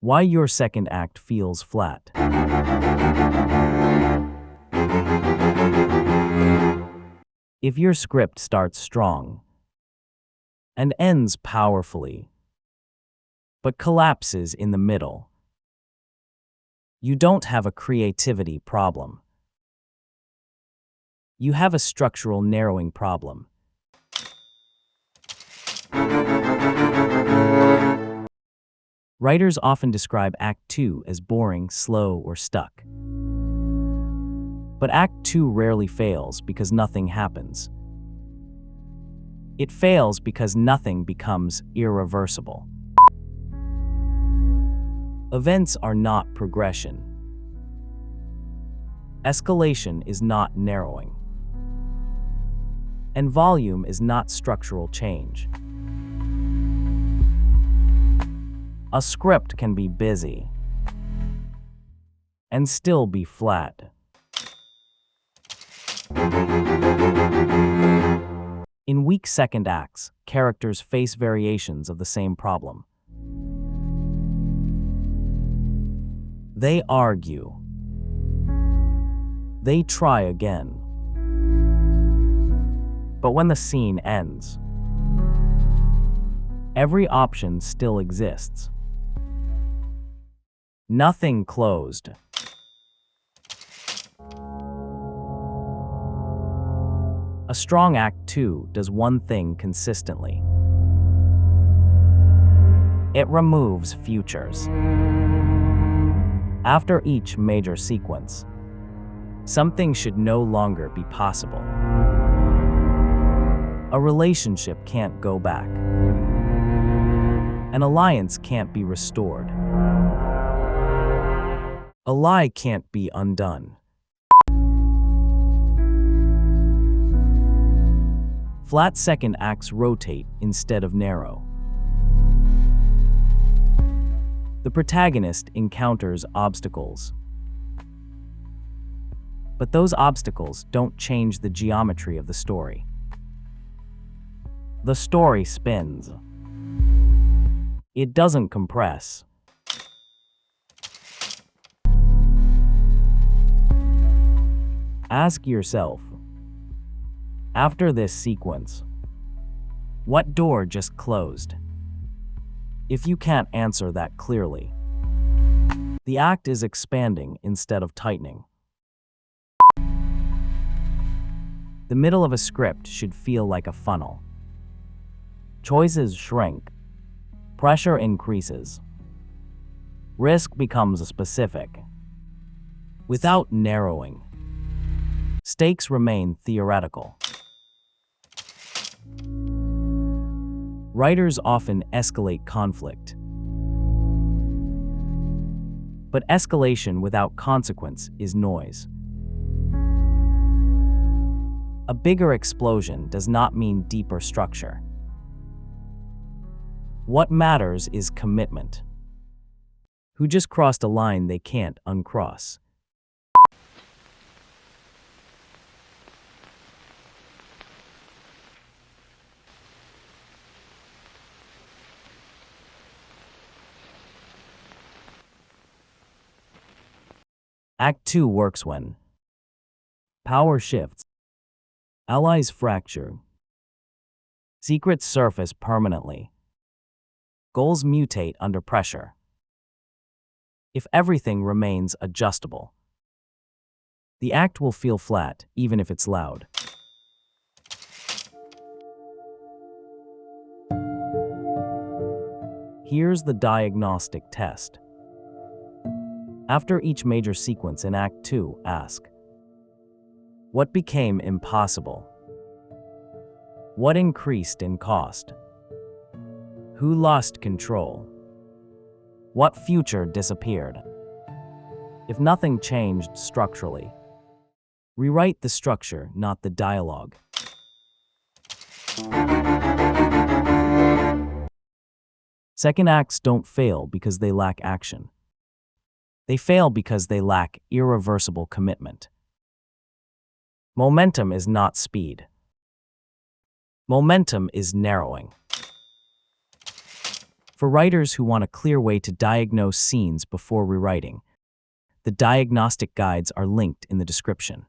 Why your second act feels flat. If your script starts strong and ends powerfully, but collapses in the middle, you don't have a creativity problem. You have a structural narrowing problem. Writers often describe Act 2 as boring, slow, or stuck. But Act 2 rarely fails because nothing happens. It fails because nothing becomes irreversible. Events are not progression. Escalation is not narrowing. And volume is not structural change. A script can be busy and still be flat. In weak second acts, characters face variations of the same problem. They argue. They try again. But when the scene ends, every option still exists. Nothing closed. A strong Act 2 does one thing consistently. It removes futures. After each major sequence, something should no longer be possible. A relationship can't go back. An alliance can't be restored. A lie can't be undone. Flat second acts rotate instead of narrow. The protagonist encounters obstacles. But those obstacles don't change the geometry of the story. The story spins. It doesn't compress. Ask yourself, after this sequence, what door just closed? If you can't answer that clearly, the act is expanding instead of tightening. The middle of a script should feel like a funnel. Choices shrink. Pressure increases. Risk becomes specific. Without narrowing, stakes remain theoretical. Writers often escalate conflict. But escalation without consequence is noise. A bigger explosion does not mean deeper structure. What matters is commitment. Who just crossed a line they can't uncross? Act 2 works when power shifts, allies fracture, secrets surface permanently, goals mutate under pressure. If everything remains adjustable, the act will feel flat even if it's loud. Here's the diagnostic test. After each major sequence in Act 2, ask, what became impossible? What increased in cost? Who lost control? What future disappeared? If nothing changed structurally, rewrite the structure, not the dialogue. Second acts don't fail because they lack action. They fail because they lack irreversible commitment. Momentum is not speed. Momentum is narrowing. For writers who want a clear way to diagnose scenes before rewriting, the diagnostic guides are linked in the description.